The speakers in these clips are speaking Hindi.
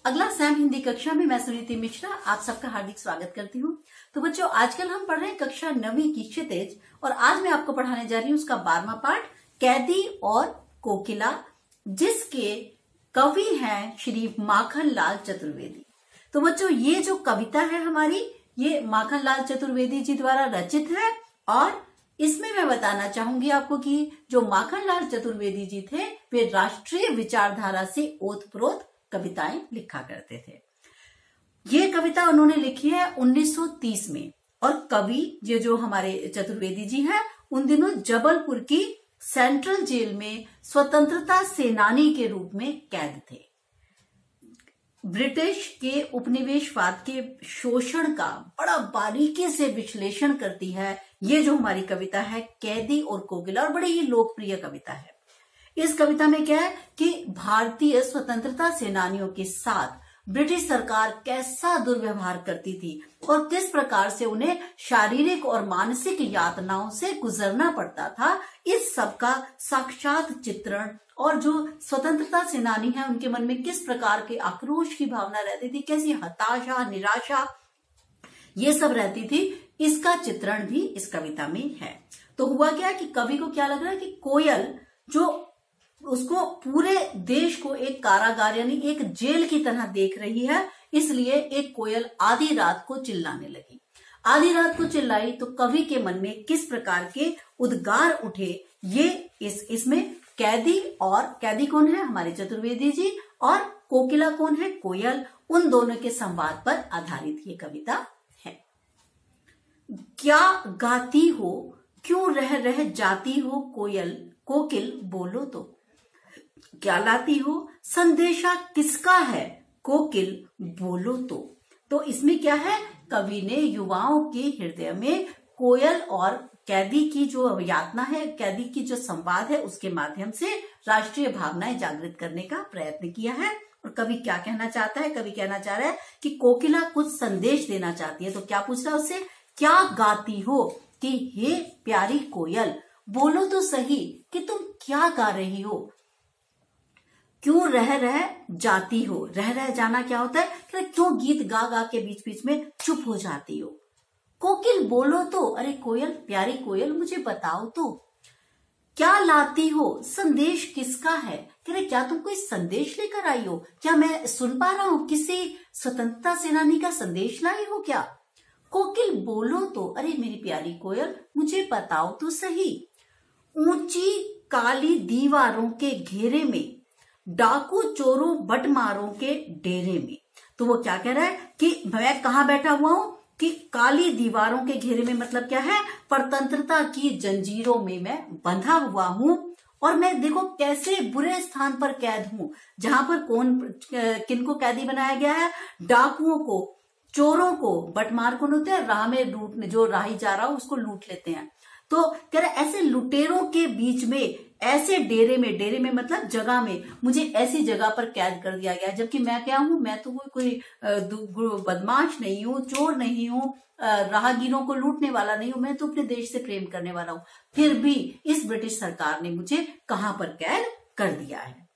अगला सैम हिंदी कक्षा में मैं सुनीति मिश्रा आप सबका हार्दिक स्वागत करती हूँ। तो बच्चों, आजकल हम पढ़ रहे हैं कक्षा 9वीं की क्षितिज और आज मैं आपको पढ़ाने जा रही हूँ उसका 12वां पाठ कैदी और कोकिला, जिसके कवि हैं श्री माखनलाल चतुर्वेदी। तो बच्चों, ये जो कविता है हमारी, ये माखनलाल चतुर्वेदी जी द्वारा रचित है और इसमें मैं बताना चाहूंगी आपको कि जो माखनलाल चतुर्वेदी जी थे वे राष्ट्रीय विचारधारा से ओतप्रोत कविताएं लिखा करते थे। ये कविता उन्होंने लिखी है 1930 में और कवि ये जो हमारे चतुर्वेदी जी हैं उन दिनों जबलपुर की सेंट्रल जेल में स्वतंत्रता सेनानी के रूप में कैद थे। ब्रिटिश के उपनिवेशवाद के शोषण का बड़ा बारीकी से विश्लेषण करती है ये जो हमारी कविता है कैदी और कोकिला, और बड़ी ही लोकप्रिय कविता है। इस कविता में क्या है कि भारतीय स्वतंत्रता सेनानियों के साथ ब्रिटिश सरकार कैसा दुर्व्यवहार करती थी और किस प्रकार से उन्हें शारीरिक और मानसिक यातनाओं से गुजरना पड़ता था, इस सब का साक्षात चित्रण, और जो स्वतंत्रता सेनानी है उनके मन में किस प्रकार के आक्रोश की भावना रहती थी, कैसी हताशा निराशा ये सब रहती थी, इसका चित्रण भी इस कविता में है। तो हुआ क्या कि कवि को क्या लग रहा है कि कोयल जो उसको पूरे देश को एक कारागार यानी एक जेल की तरह देख रही है, इसलिए एक कोयल आधी रात को चिल्लाने लगी। आधी रात को चिल्लाई तो कवि के मन में किस प्रकार के उद्गार उठे, ये इसमें कैदी कौन है, हमारे चतुर्वेदी जी, और कोकिला कौन है, कोयल, उन दोनों के संवाद पर आधारित ये कविता है। क्या गाती हो, क्यों रह रह जाती हो कोकिल बोलो तो, क्या लाती हो, संदेशा किसका है, कोकिल बोलो तो इसमें क्या है, कवि ने युवाओं के हृदय में कोयल और कैदी की जो यातना है, कैदी की जो संवाद है, उसके माध्यम से राष्ट्रीय भावनाएं जागृत करने का प्रयत्न किया है। और कवि क्या कहना चाहता है, कवि कहना चाह रहा है कि कोकिला कुछ संदेश देना चाहती है। तो क्या पूछ रहा है उससे, क्या गाती हो, कि हे प्यारी कोयल बोलो तो सही कि तुम क्या गा रही हो, क्यों रह रह जाती हो, रह रह जाना क्या होता है, क्यों गीत गा गा के बीच बीच में चुप हो जाती हो, कोकिल बोलो तो, अरे कोयल प्यारी कोयल मुझे बताओ तो, क्या लाती हो, संदेश किसका है, क्या तुम कोई संदेश लेकर आई हो, क्या मैं सुन पा रहा हूं किसी स्वतंत्रता सेनानी का संदेश लाई हो क्या, कोकिल बोलो तो, अरे मेरी प्यारी कोयल मुझे बताओ तो सही, ऊंची काली दीवारों के घेरे में, डाकू चोरों बटमारों के डेरे में। तो वो क्या कह रहा है कि मैं कहाँ बैठा हुआ हूं, कि काली दीवारों के घेरे में, मतलब क्या है, परतंत्रता की जंजीरों में मैं बंधा हुआ हूं और मैं देखो कैसे बुरे स्थान पर कैद हूं, जहां पर किनको कैदी बनाया गया है, डाकुओं को, चोरों को, बटमार को होते हैं राह में लूटने, जो राही जा रहा हो उसको लूट लेते हैं। तो कह रहा ऐसे लुटेरों के बीच में, ऐसे डेरे में मतलब जगह में, मुझे ऐसी जगह पर कैद कर दिया गया, जबकि मैं क्या हूं, मैं तो कोई बदमाश नहीं हूं, चोर नहीं हूं, राहगीरों को लूटने वाला नहीं हूं, मैं तो अपने देश से प्रेम करने वाला हूं, फिर भी इस ब्रिटिश सरकार ने मुझे कहां पर कैद कर दिया है।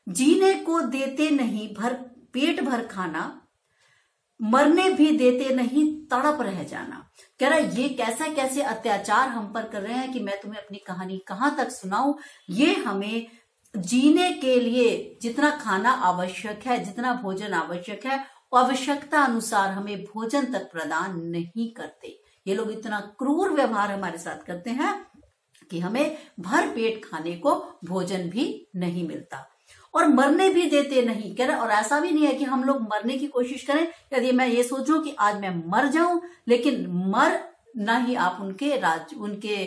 जीने को देते नहीं पेट भर खाना, मरने भी देते नहीं तड़प रह जाना। कह रहा ये कैसे अत्याचार हम पर कर रहे हैं कि मैं तुम्हें अपनी कहानी कहां तक सुनाऊं, ये हमें जीने के लिए जितना खाना आवश्यक है, जितना भोजन आवश्यक है, आवश्यकता अनुसार हमें भोजन तक प्रदान नहीं करते। ये लोग इतना क्रूर व्यवहार हमारे साथ करते हैं कि हमें भर पेट खाने को भोजन भी नहीं मिलता और मरने भी देते नहीं। कह रहे और ऐसा भी नहीं है कि हम लोग मरने की कोशिश करें, यदि मैं ये सोचूं कि आज मैं मर जाऊं, लेकिन मर ना ही आप उनके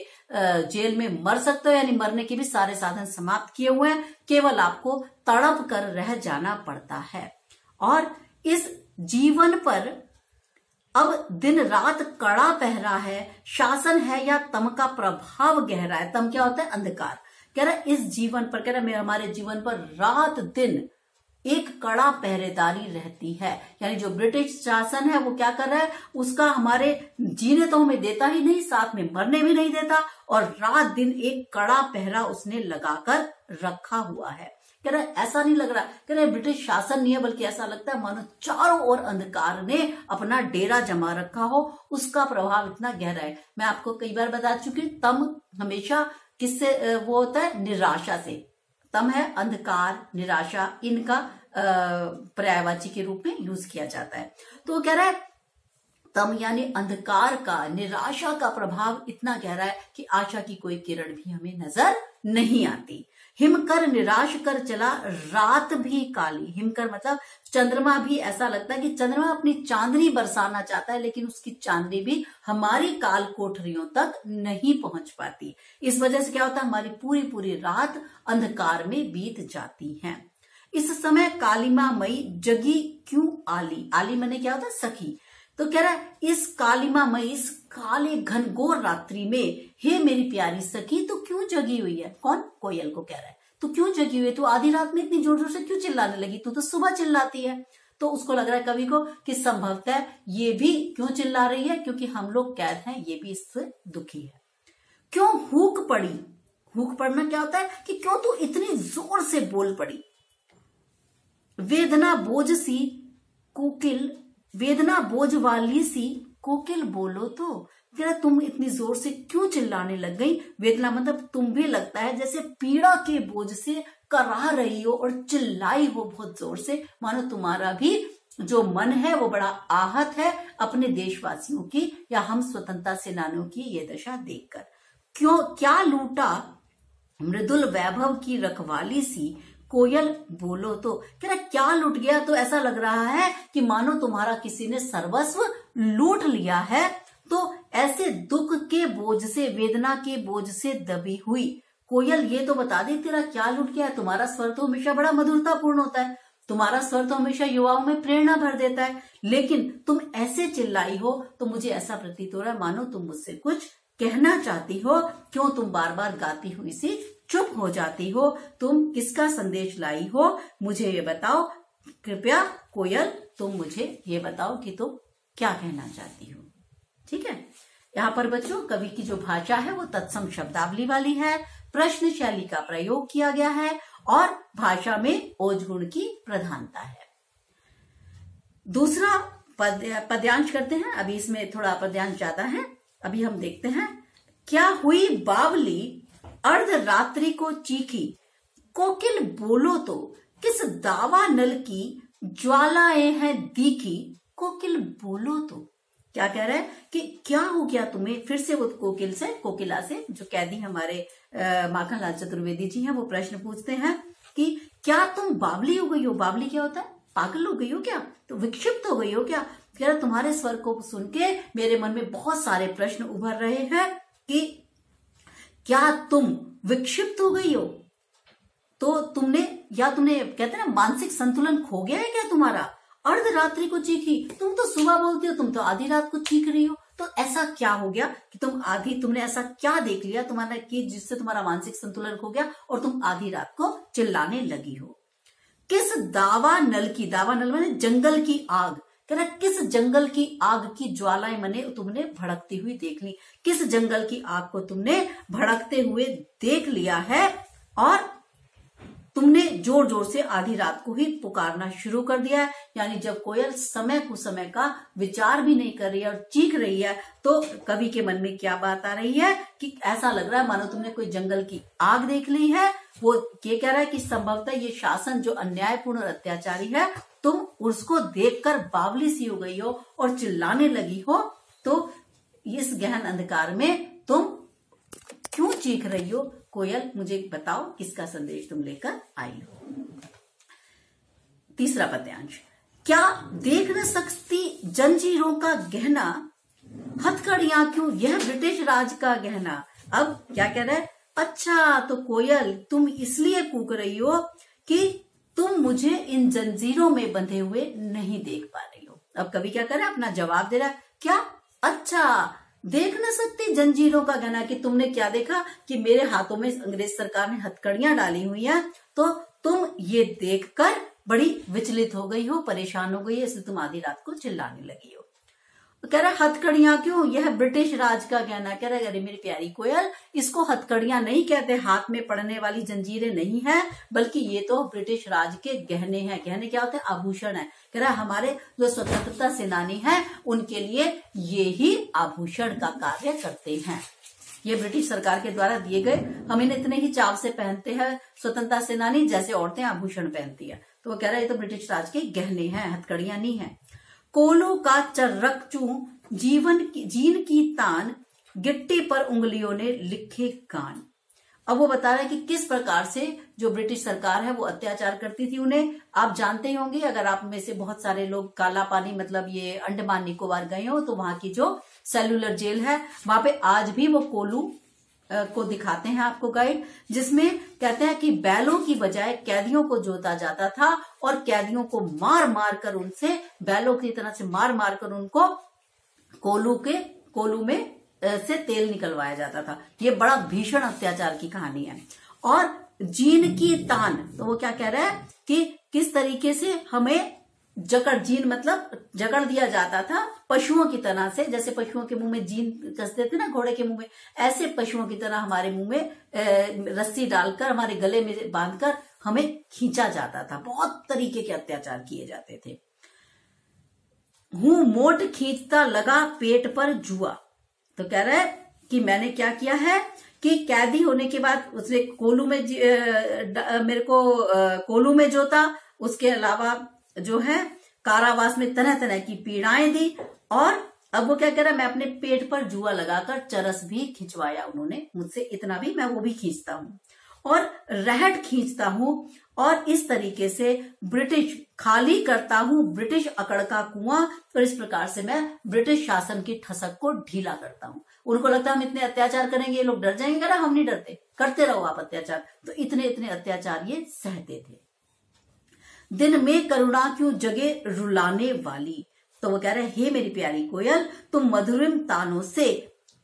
जेल में मर सकते हो, यानी मरने के भी सारे साधन समाप्त किए हुए हैं, केवल आपको तड़प कर रह जाना पड़ता है। और इस जीवन पर अब दिन रात कड़ा पहरा है, शासन है या तम का प्रभाव गहरा है। तम क्या होता है, अंधकार। कह रहा इस जीवन पर, कह रहा हमारे जीवन पर रात दिन एक कड़ा पहरेदारी रहती है, यानी जो ब्रिटिश शासन है वो क्या कर रहा है, उसका हमारे जीने तो हमें देता ही नहीं, साथ में मरने भी नहीं देता, और रात दिन एक कड़ा पहरा उसने लगाकर रखा हुआ है। कह रहा है ऐसा नहीं लग रहा, कह रहे ब्रिटिश शासन नहीं है, बल्कि ऐसा लगता है मानो चारों ओर अंधकार ने अपना डेरा जमा रखा हो, उसका प्रभाव इतना गहरा है। मैं आपको कई बार बता चुकी हूँ, तम हमेशा किससे वो होता है, निराशा से। तम है अंधकार, निराशा, इनका पर्यायवाची के रूप में यूज किया जाता है। तो वो कह रहा है तम यानी अंधकार का, निराशा का प्रभाव इतना गहरा है कि आशा की कोई किरण भी हमें नजर नहीं आती। हिमकर निराश कर चला, रात भी काली। हिमकर मतलब चंद्रमा भी, ऐसा लगता है कि चंद्रमा अपनी चांदनी बरसाना चाहता है, लेकिन उसकी चांदनी भी हमारी काल कोठरियों तक नहीं पहुंच पाती। इस वजह से क्या होता है, हमारी पूरी पूरी रात अंधकार में बीत जाती है। इस समय कालिमा मई जगी क्यों आली। आली मैंने क्या होता है, सखी। तो कह रहा है इस कालिमा मई, इस काले घनघोर रात्रि में हे मेरी प्यारी सखी तो क्यों जगी हुई है। कौन, कोयल को कह रहा है तू क्यों जगी हुई है, तू आधी रात में इतनी जोर जोर से क्यों चिल्लाने लगी, तू तो सुबह चिल्लाती है। तो उसको लग रहा है कवि को कि संभवतः ये भी क्यों चिल्ला रही है, क्योंकि हम लोग कैद हैं, ये भी इससे दुखी है। क्यों हूक पड़ी। हूक पड़ना क्या होता है कि क्यों तू इतनी जोर से बोल पड़ी। वेदना बोझ सी कोकिल, वेदना बोझ वाली सी कोकिल बोलो तो। क्या तुम इतनी जोर से क्यों चिल्लाने लग गई। वेदना मतलब तुम भी लगता है जैसे पीड़ा के बोझ से करा रही हो और चिल्लाई हो बहुत जोर से, मानो तुम्हारा भी जो मन है वो बड़ा आहत है अपने देशवासियों की या हम स्वतंत्रता सेनानियों की ये दशा देखकर। क्यों क्या लूटा मृदुल वैभव की रखवाली सी कोयल बोलो तो। कह रहा क्या लूट गया, तो ऐसा लग रहा है कि मानो तुम्हारा किसी ने सर्वस्व लूट लिया है। तो ऐसे दुख के बोझ से, वेदना के बोझ से दबी हुई कोयल ये तो बता दे तेरा क्या लूट गया। तुम्हारा स्वर तो हमेशा बड़ा मधुरतापूर्ण होता है, तुम्हारा स्वर तो हमेशा युवाओं में प्रेरणा भर देता है, लेकिन तुम ऐसे चिल्लाई हो तो मुझे ऐसा प्रतीत हो रहा है मानो तुम मुझसे कुछ कहना चाहती हो। क्यों तुम बार बार गाती हुई सी चुप हो जाती हो, तुम किसका संदेश लाई हो मुझे ये बताओ। कृपया कोयल तुम मुझे ये बताओ कि तुम क्या कहना चाहती हो। ठीक है, यहाँ पर बच्चों कवि की जो भाषा है वो तत्सम शब्दावली वाली है, प्रश्न शैली का प्रयोग किया गया है और भाषा में ओज गुण की प्रधानता है। दूसरा पद्यांश करते हैं, अभी इसमें थोड़ा पद्यांश ज्यादा है। अभी हम देखते हैं। क्या हुई बावली अर्ध रात्रि को चीखी, कोकिल बोलो तो किस दावा नल की ज्वालाएं हैं दीखी, कोकिल बोलो तो। क्या कह रहा है कि क्या हो गया तुम्हें। फिर से वो कोकिल से, कोकिला से, जो कैदी हमारे माखनलाल चतुर्वेदी जी हैं, वो प्रश्न पूछते हैं कि क्या तुम बावली हो गई हो। बावली क्या होता है, पागल हो गई हो क्या, तो विक्षिप्त हो गई हो क्या। कह रहा तुम्हारे स्वर को सुन के मेरे मन में बहुत सारे प्रश्न उभर रहे हैं कि क्या तुम विक्षिप्त हो गई हो, तो तुमने कहते हैं ना मानसिक संतुलन खो गया है क्या तुम्हारा। अर्धरात्रि को चीखी, तुम तो सुबह बोलती हो, तुम तो आधी रात को चीख रही हो। तो ऐसा क्या हो गया कि तुमने ऐसा क्या देख लिया तुम्हारा कि जिससे तुम्हारा मानसिक संतुलन खो गया और तुम आधी रात को चिल्लाने लगी हो। किस दावा नल की, दावा नल माने जंगल की आग, कह रहा किस जंगल की आग की ज्वालाएं मने तुमने भड़कती हुई देख ली। किस जंगल की आग को तुमने भड़कते हुए देख लिया है और तुमने जोर जोर से आधी रात को ही पुकारना शुरू कर दिया है। यानी जब कोयल समय कुसमय का विचार भी नहीं कर रही है और चीख रही है, तो कवि के मन में क्या बात आ रही है कि ऐसा लग रहा है मानो तुमने कोई जंगल की आग देख ली है। वो ये कह रहा है कि संभवतः ये शासन जो अन्यायपूर्ण और अत्याचारी है, तुम उसको देखकर बावली सी हो गई हो और चिल्लाने लगी हो। तो इस गहन अंधकार में तुम क्यों चीख रही हो। कोयल मुझे बताओ किसका संदेश तुम लेकर आई हो। तीसरा पद्यांश। क्या देख न सकती जंजीरों का गहना, हथकड़ियां क्यों यह ब्रिटिश राज का गहना। अब क्या कह रहा है, अच्छा तो कोयल तुम इसलिए कूक रही हो कि तुम मुझे इन जंजीरों में बंधे हुए नहीं देख पा रही हो। अब कवि क्या कर रहा है, अपना जवाब दे रहा है। क्या, अच्छा देख न सकती जंजीरों का गहना, कि तुमने क्या देखा कि मेरे हाथों में अंग्रेज सरकार ने हथकड़ियां डाली हुई हैं, तो तुम ये देखकर बड़ी विचलित हो गई हो, परेशान हो गई है, इसलिए तुम आधी रात को चिल्लाने लगी हो। कह रहा है हथकड़ियां क्यों, यह ब्रिटिश राज का गहना। कह रहा है अरे मेरी प्यारी कोयल, इसको हथकड़ियां नहीं कहते, हाथ में पड़ने वाली जंजीरें नहीं है, बल्कि ये तो ब्रिटिश राज के गहने हैं। गहने क्या होते हैं, आभूषण है। कह रहा है हमारे जो स्वतंत्रता सेनानी हैं उनके लिए ये ही आभूषण का कार्य करते हैं। ये ब्रिटिश सरकार के द्वारा दिए गए, हम इन्हें इतने ही चाव से पहनते हैं स्वतंत्रता सेनानी जैसे औरतें आभूषण पहनती है। तो वो कह रहा है ये तो ब्रिटिश राज के गहने हैं, हथकड़ियां नहीं है। कोलू का चर्रकचू जीन की तान, गिट्टी पर उंगलियों ने लिखे गान। अब वो बता रहा है कि किस प्रकार से जो ब्रिटिश सरकार है वो अत्याचार करती थी उन्हें। आप जानते ही होंगे, अगर आप में से बहुत सारे लोग काला पानी मतलब ये अंडमान निकोबार गए हो तो वहां की जो सेलुलर जेल है वहां पे आज भी वो कोलू को दिखाते हैं आपको गाइड, जिसमें कहते हैं कि बैलों की बजाय कैदियों को जोता जाता था और कैदियों को मार मार कर उनसे बैलों की तरह से मार मार कर उनको कोलू में से तेल निकलवाया जाता था। ये बड़ा भीषण अत्याचार की कहानी है। और जीन की तान, तो वो क्या कह रहा है कि किस तरीके से हमें जीन मतलब जकड़ दिया जाता था पशुओं की तरह से, जैसे पशुओं के मुंह में जीन कसते थे ना घोड़े के मुंह में, ऐसे पशुओं की तरह हमारे मुंह में रस्सी डालकर हमारे गले में बांधकर हमें खींचा जाता था। बहुत तरीके के अत्याचार किए जाते थे। हूं मोट खींचता लगा पेट पर जुआ, तो कह रहा है कि मैंने क्या किया है कि कैदी होने के बाद उसने कोलू में मेरे को कोलू में जोता, उसके अलावा जो है कारावास में तरह तरह की पीड़ाएं दी, और अब वो क्या कह रहा है मैं अपने पेट पर जुआ लगाकर चरस भी खिंचवाया उन्होंने मुझसे, इतना भी मैं वो भी खींचता हूं और रहट खींचता हूं, और इस तरीके से ब्रिटिश खाली करता हूं ब्रिटिश अकड़ का कुआं, और इस प्रकार से मैं ब्रिटिश शासन की ठसक को ढीला करता हूं। उनको लगता हम इतने अत्याचार करेंगे ये लोग डर जाएंगे, कह रहा हम नहीं डरते, करते रहो आप अत्याचार। तो इतने इतने अत्याचार ये सहते थे। दिन में करुणा क्यों जगे रुलाने वाली, तो वो कह रहे हे मेरी प्यारी कोयल, तुम मधुरिम तानों से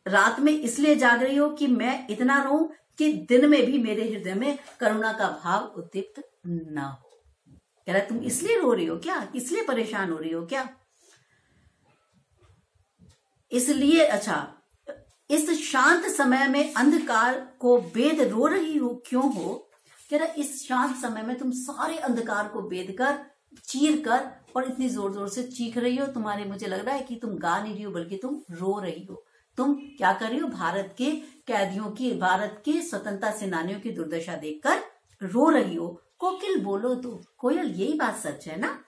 रात में इसलिए जाग रही हो कि मैं इतना रोऊं कि दिन में भी मेरे हृदय में करुणा का भाव उद्दीप्त न हो। कह रहा तुम इसलिए रो रही हो क्या, इसलिए परेशान हो रही हो क्या, इसलिए अच्छा इस शांत समय में अंधकार को बेद रो रही हो क्यों हो। कह रहा इस शांत समय में तुम सारे अंधकार को बेद कर चीर कर और इतनी जोर जोर से चीख रही हो, तुम्हारे मुझे लग रहा है कि तुम गा नहीं रही हो बल्कि तुम रो रही हो। तुम क्या कर रही हो, भारत के कैदियों की, भारत के स्वतंत्रता सेनानियों की दुर्दशा देखकर रो रही हो। कोकिल बोलो तो कोयल, यही बात सच है ना।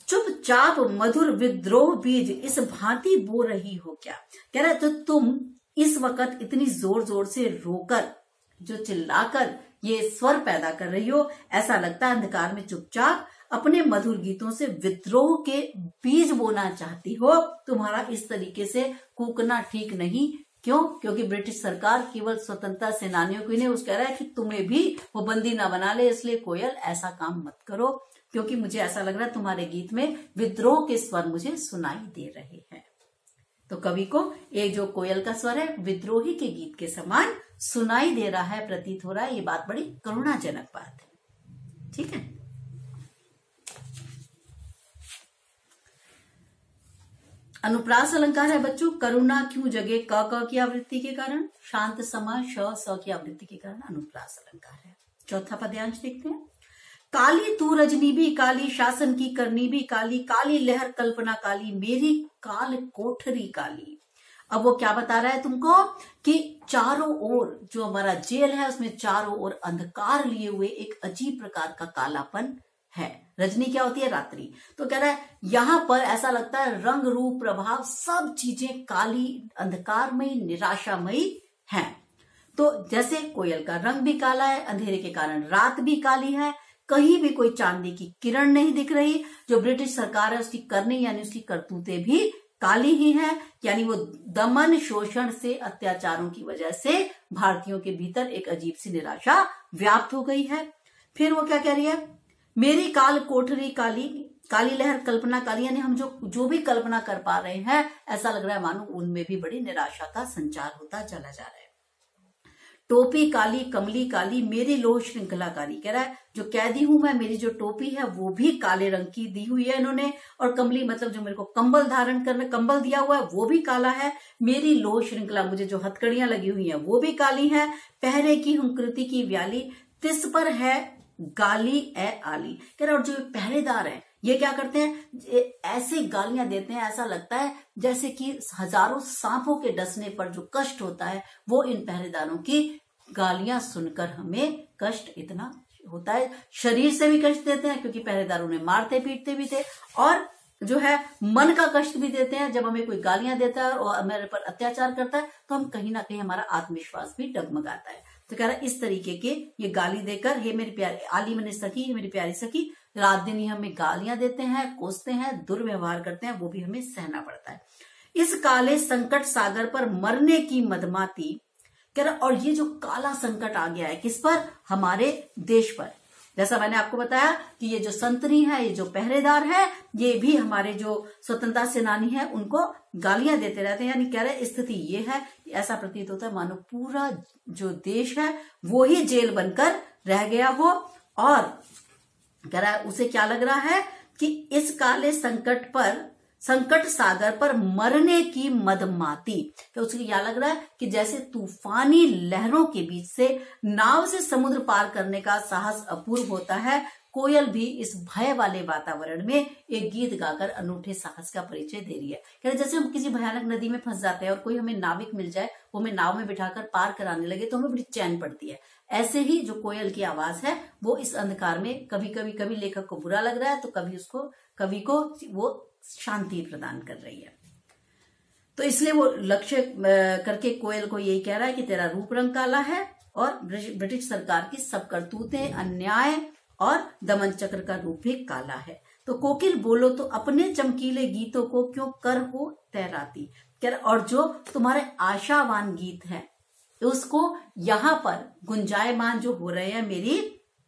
चुपचाप मधुर विद्रोह बीज इस भांति बो रही हो क्या। कह रहा है तो तुम इस वक्त इतनी जोर जोर से रोकर जो चिल्लाकर ये स्वर पैदा कर रही हो, ऐसा लगता है अंधकार में चुपचाप अपने मधुर गीतों से विद्रोह के बीज बोना चाहती हो। तुम्हारा इस तरीके से कूकना ठीक नहीं। क्यों? क्योंकि ब्रिटिश सरकार केवल स्वतंत्रता सेनानियों को ही नहीं, उस कह रहा है कि तुम्हें भी वो बंदी ना बना ले, इसलिए कोयल ऐसा काम मत करो, क्योंकि मुझे ऐसा लग रहा है तुम्हारे गीत में विद्रोह के स्वर मुझे सुनाई दे रहे हैं। तो कवि को एक जो कोयल का स्वर है विद्रोही के गीत के समान सुनाई दे रहा है, प्रतीत हो रहा है। ये बात बड़ी करुणाजनक बात है। ठीक है, अनुप्रास अलंकार है बच्चों। करुणा क्यों जगे क की आवृत्ति के कारण, शांत समय श की आवृत्ति के कारण अनुप्रास अलंकार है। चौथा पद्यांश देखते हैं। काली तू रजनी भी काली, शासन की करनी भी काली, काली लहर कल्पना काली, मेरी काल कोठरी काली। अब वो क्या बता रहा है तुमको कि चारों ओर जो हमारा जेल है उसमें चारों ओर अंधकार लिए हुए एक अजीब प्रकार का कालापन है। रजनी क्या होती है, रात्रि। तो कह रहा है यहां पर ऐसा लगता है रंग रूप प्रभाव सब चीजें काली, अंधकारमयी, निराशामयी हैं। तो जैसे कोयल का रंग भी काला है, अंधेरे के कारण रात भी काली है, कहीं भी कोई चांदी की किरण नहीं दिख रही। जो ब्रिटिश सरकार है उसकी करनी यानी उसकी करतूतें भी काली ही है, यानी वो दमन शोषण से, अत्याचारों की वजह से भारतीयों के भीतर एक अजीब सी निराशा व्याप्त हो गई है। फिर वो क्या कह रही है, मेरी काल कोठरी काली, काली लहर कल्पना काली, यानी हम जो भी कल्पना कर पा रहे हैं ऐसा लग रहा है मानो उनमें भी बड़ी निराशा का संचार होता चला जा रहा है। टोपी काली कमली काली मेरी लोह श्रृंखलाकारी। कह रहा है जो कैदी हूं मैं, मेरी जो टोपी है वो भी काले रंग की दी हुई है इन्होंने, और कमली मतलब जो मेरे को कंबल धारण करने कंबल दिया हुआ है वो भी काला है। मेरी लोह श्रृंखला मुझे जो हथकड़ियां लगी हुई हैं वो भी काली है। पहरे की हूं कृति की व्याली, तिस पर है गाली ए आली। कह रहा और जो पहरेदार है ये क्या करते हैं, ऐसे गालियां देते हैं, ऐसा लगता है जैसे कि हजारों सांपों के डसने पर जो कष्ट होता है वो इन पहरेदारों की गालियां सुनकर हमें कष्ट इतना होता है। शरीर से भी कष्ट देते हैं क्योंकि पहरेदार उन्हें मारते पीटते भी थे, और जो है मन का कष्ट भी देते हैं। जब हमें कोई गालियां देता है और हमारे पर अत्याचार करता है तो हम कहीं ना कहीं हमारा आत्मविश्वास भी डगमगाता है। तो कह रहा है इस तरीके के ये गाली देकर, हे मेरी प्यारी आली मैंने सखी, हे मेरी प्यारी सखी, रात दिन ही हमें गालियां देते हैं, कोसते हैं, दुर्व्यवहार करते हैं, वो भी हमें सहना पड़ता है। इस काले संकट सागर पर मरने की मदमाती। कह रहा और ये जो काला संकट आ गया है किस पर, हमारे देश पर। जैसा मैंने आपको बताया कि ये जो संतरी है, ये जो पहरेदार है, ये भी हमारे जो स्वतंत्रता सेनानी है उनको गालियां देते रहते हैं। यानी कह रहे स्थिति ये है, ऐसा प्रतीत होता है मानो पूरा जो देश है वो ही जेल बनकर रह गया हो। और कह रहा है उसे क्या लग रहा है कि इस काले संकट सागर पर मरने की मदमाती। तो उसे क्या लग रहा है कि जैसे तूफानी लहरों के बीच से नाव से समुद्र पार करने का साहस अपूर्व होता है, कोयल भी इस भय वाले वातावरण में एक गीत गाकर अनूठे साहस का परिचय दे रही है। कह रहे जैसे हम किसी भयानक नदी में फंस जाते हैं और कोई हमें नाविक मिल जाए, वो हमें नाव में बिठाकर पार कराने लगे तो हमें बड़ी चैन पड़ती है। ऐसे ही जो कोयल की आवाज है वो इस अंधकार में कभी लेखक को बुरा लग रहा है तो कवि को वो शांति प्रदान कर रही है। तो इसलिए वो लक्ष्य करके कोयल को यही कह रहा है कि तेरा रूप रंग काला है और ब्रिटिश सरकार की सब करतूतें, अन्याय और दमन चक्र का रूप भी काला है। तो कोकिल बोलो तो अपने चमकीले गीतों को क्यों कर हो तैराती। और जो तुम्हारे आशावान गीत हैं उसको यहाँ पर गुंजायमान जो हो रहे हैं मेरी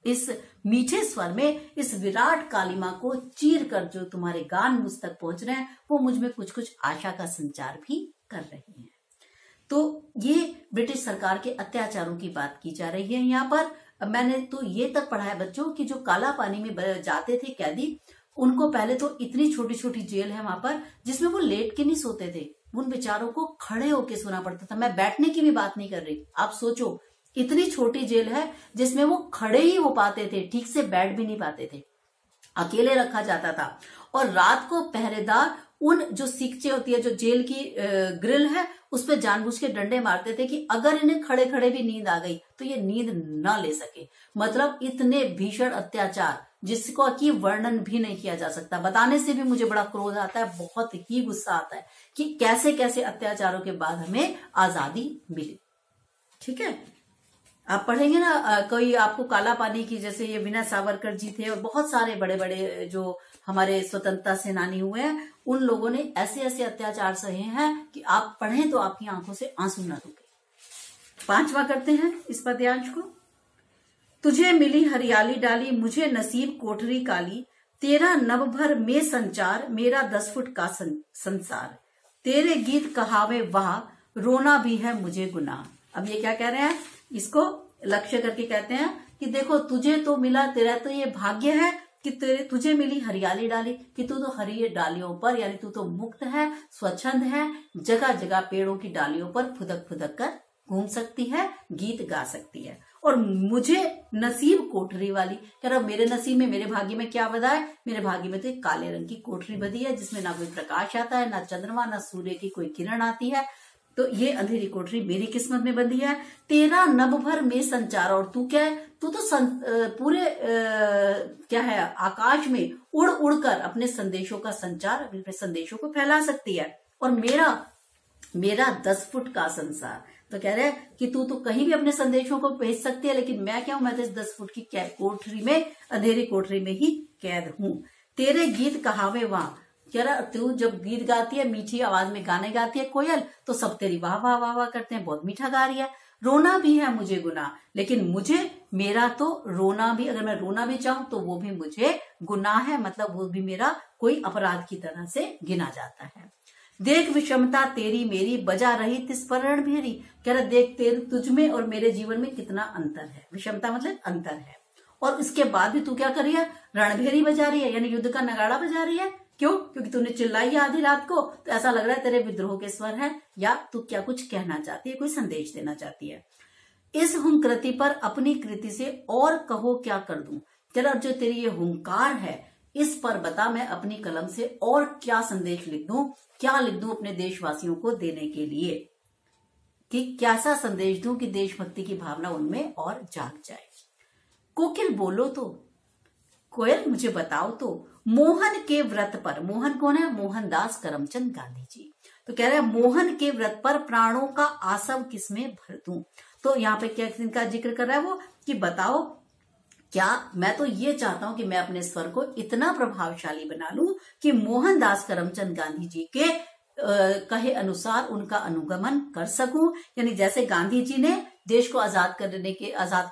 इस मीठे स्वर में, इस विराट कालिमा को चीर कर जो तुम्हारे गान मुझ तक पहुंच रहे हैं वो मुझ में कुछ आशा का संचार भी कर रहे हैं। तो ये ब्रिटिश सरकार के अत्याचारों की बात की जा रही है यहाँ पर। मैंने तो ये तक पढ़ा है बच्चों कि जो काला पानी में जाते थे कैदी, उनको पहले तो इतनी छोटी छोटी जेल है वहां पर जिसमें वो लेट के नहीं सोते थे, उन बेचारों को खड़े होके सोना पड़ता था। मैं बैठने की भी बात नहीं कर रही, आप सोचो इतनी छोटी जेल है जिसमें वो खड़े ही हो पाते थे, ठीक से बैठ भी नहीं पाते थे, अकेले रखा जाता था। और रात को पहरेदार उन जो सीकचे होती है, जो जेल की ग्रिल है, उस पर जानबूझ के डंडे मारते थे कि अगर इन्हें खड़े खड़े भी नींद आ गई तो ये नींद ना ले सके। मतलब इतने भीषण अत्याचार जिसको कि वर्णन भी नहीं किया जा सकता। बताने से भी मुझे बड़ा क्रोध आता है, बहुत ही गुस्सा आता है कि कैसे कैसे अत्याचारों के बाद हमें आजादी मिली। ठीक है, आप पढ़ेंगे ना, कोई आपको काला पानी की, जैसे ये विनय सावरकर जी थे और बहुत सारे बड़े बड़े जो हमारे स्वतंत्रता सेनानी हुए हैं, उन लोगों ने ऐसे ऐसे अत्याचार सहे हैं कि आप पढ़ें तो आपकी आंखों से आंसू न रुके। 5वां करते हैं इस पद्यांश को। तुझे मिली हरियाली डाली, मुझे नसीब कोठरी काली, तेरा नभ भर में संचार, मेरा 10 फुट का संसार, तेरे गीत कहावे वाह, रोना भी है मुझे गुनाह। अब ये क्या कह रहे हैं, इसको लक्ष्य करके कहते हैं कि देखो तुझे तो मिला, तेरा तो ये भाग्य है कि तुझे मिली हरियाली डाली, कि तू तो हरी डालियों पर, यानी तू तो मुक्त है, स्वच्छंद है, जगह जगह पेड़ों की डालियों पर फुदक फुदक कर घूम सकती है, गीत गा सकती है। और मुझे नसीब कोठरी वाली, कह रहा मेरे नसीब में, मेरे भाग्य में क्या बधा है, मेरे भाग्य में तो एक काले रंग की कोठरी बधी है जिसमें ना कोई प्रकाश आता है, ना चंद्रमा, ना सूर्य की कोई किरण आती है। तो ये अंधेरी कोठरी मेरी किस्मत में बंधी है। तेरा नभ भर में संचार, और तू क्या है, तू तो पूरे क्या है, आकाश में उड़ उड़कर अपने संदेशों का संचार, अपने संदेशों को फैला सकती है। और मेरा 10 फुट का संसार, तो कह रहे हैं कि तू तो कहीं भी अपने संदेशों को भेज सकती है, लेकिन मैं क्या हूं, मैं तो इस 10 फुट की कोठरी में, अंधेरी कोठरी में ही कैद हूं। तेरे गीत कहावे वहां, कह रहा तू जब गीत गाती है, मीठी आवाज में गाने गाती है कोयल, तो सब तेरी वाह वाह वाह वाह करते हैं, बहुत मीठा गा रही है। रोना भी है मुझे गुनाह, लेकिन मेरा तो रोना भी, अगर मैं रोना भी चाहूं तो वो भी मुझे गुनाह है, मतलब वो भी मेरा कोई अपराध की तरह से गिना जाता है। देख विषमता तेरी मेरी बजा रही तिस पर रणभेरी। कह रहा देख तेरे तुझ में और मेरे जीवन में कितना अंतर है। विषमता मतलब अंतर है, और इसके बाद भी तू क्या कर रही है, रणभेरी बजा रही है, यानी युद्ध का नगाड़ा बजा रही है। क्यों? क्योंकि तूने चिल्लाई है आधी रात को, तो ऐसा लग रहा है तेरे विद्रोह के स्वर है, या तू क्या कुछ कहना चाहती है, कोई संदेश देना चाहती है। इस हुंकृति पर अपनी कृति से और कहो क्या कर दूं। तेरा जो तेरी ये हुंकार है, इस पर बता मैं अपनी कलम से और क्या संदेश लिख दूं, क्या लिख दूं अपने देशवासियों को देने के लिए, कि कैसा संदेश दूं कि देशभक्ति की भावना उनमें और जाग जाए। कोकिल बोलो तो, कोयल मुझे बताओ तो, मोहन के व्रत पर, मोहन कौन है, मोहनदास करमचंद गांधी जी। तो कह रहे हैं मोहन के व्रत पर प्राणों का आसव किसमें भर दूं। तो यहाँ पे क्या इनका जिक्र कर रहा है वो, कि बताओ क्या, मैं तो ये चाहता हूं कि मैं अपने स्वर को इतना प्रभावशाली बना लूं कि मोहनदास करमचंद गांधी जी के कहे अनुसार उनका अनुगमन कर सकूं। यानी जैसे गांधी जी ने देश को आजाद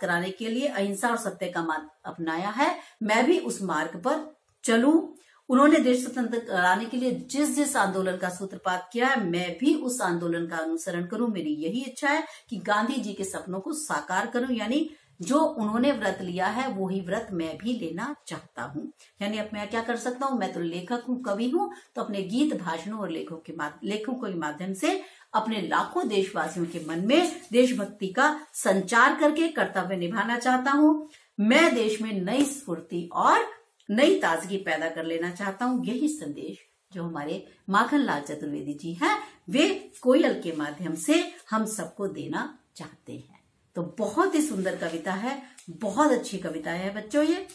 कराने के लिए अहिंसा और सत्य का मार्ग अपनाया है, मैं भी उस मार्ग पर चलूं। उन्होंने देश स्वतंत्र कराने के लिए जिस जिस आंदोलन का सूत्रपात किया है, मैं भी उस आंदोलन का अनुसरण करूं। मेरी यही इच्छा है कि गांधी जी के सपनों को साकार करूं, यानी जो उन्होंने व्रत लिया है वही व्रत मैं भी लेना चाहता हूं। यानी अब मैं क्या कर सकता हूं, मैं तो लेखक हूं, कवि हूं, तो अपने गीत भाषणों और लेखों के माध्यम से अपने लाखों देशवासियों के मन में देशभक्ति का संचार करके कर्तव्य निभाना चाहता हूं। मैं देश में नई स्फूर्ति और नई ताजगी पैदा कर लेना चाहता हूं। यही संदेश जो हमारे माखनलाल चतुर्वेदी जी हैं, वे कोयल के माध्यम से हम सबको देना चाहते हैं। तो बहुत ही सुंदर कविता है, बहुत अच्छी कविता है बच्चों। ये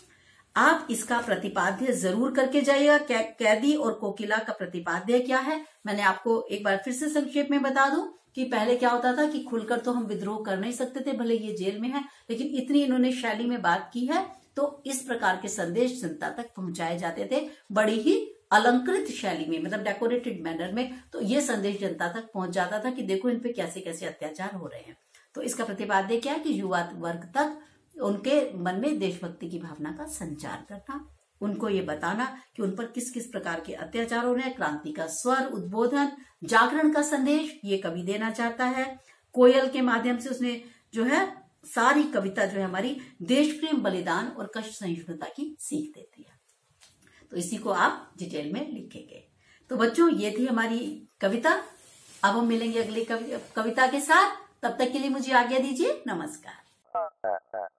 आप इसका प्रतिपाद्य जरूर करके जाइएगा। कैदी और कोकिला का प्रतिपाद्य क्या है, मैंने आपको एक बार फिर से संक्षेप में बता दूं कि पहले क्या होता था कि खुलकर तो हम विद्रोह कर नहीं सकते थे, भले ये जेल में है, लेकिन इतनी इन्होंने शैली में बात की है तो इस प्रकार के संदेश जनता तक पहुंचाए जाते थे, बड़ी ही अलंकृत शैली में, मतलब डेकोरेटेड मैनर में। तो ये संदेश जनता तक पहुंच जाता था कि देखो इन पे कैसे कैसे अत्याचार हो रहे हैं। तो इसका प्रतिपाद्य क्या है कि युवा वर्ग तक उनके मन में देशभक्ति की भावना का संचार करना, उनको ये बताना कि उन पर किस किस प्रकार के अत्याचार हो रहे हैं। क्रांति का स्वर, उद्बोधन, जागरण का संदेश ये कवि देना चाहता है। कोयल के माध्यम से उसने जो है सारी कविता जो है हमारी देश प्रेम, बलिदान और कष्ट सहिष्णुता की सीख देती है। तो इसी को आप डिटेल में लिखेंगे। तो बच्चों ये थी हमारी कविता। अब हम मिलेंगे अगली कविता के साथ, तब तक के लिए मुझे आज्ञा दीजिए। नमस्कार।